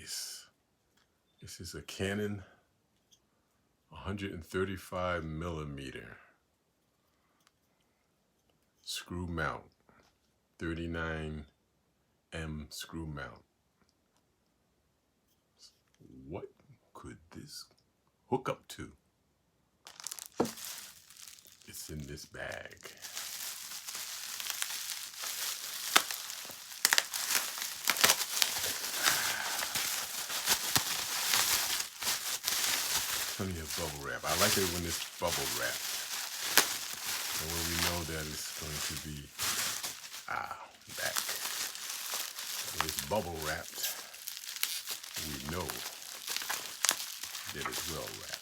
nice. This is a Canon 135 millimeter screw mount, 39 M screw mount. What could this hook up to? It's in this bag. Plenty of bubble wrap. I like it when it's bubble wrapped. And when we know that it's going to be back. When it's bubble wrapped, we know that it's well wrapped.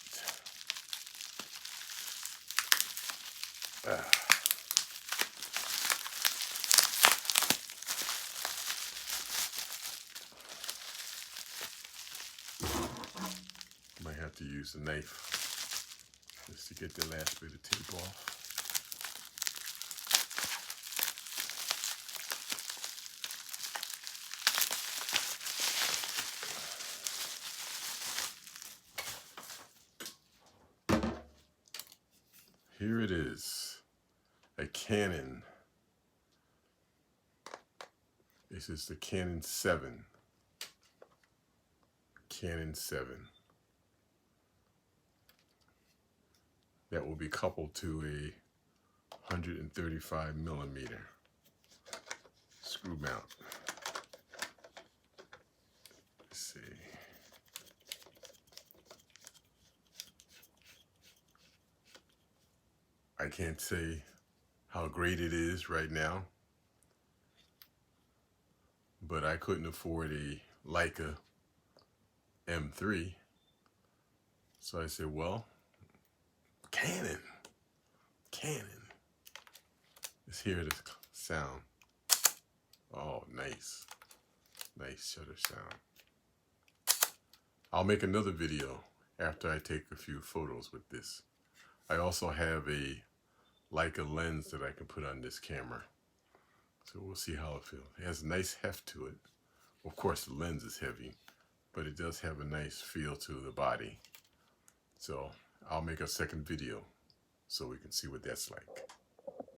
Might have to use a knife just to get the last bit of tape off. Here it is, a Canon. This is the Canon 7. Canon 7. That will be coupled to a 135 millimeter screw mount. Let's see. I can't say how great it is right now, but I couldn't afford a Leica M3. So I said, well, Canon. Let's hear the sound. Oh, nice. Nice shutter sound. I'll make another video after I take a few photos with this. I also have a Leica lens that I can put on this camera. So we'll see how it feels. It has a nice heft to it. Of course, the lens is heavy, but it does have a nice feel to the body. So I'll make a second video so we can see what that's like.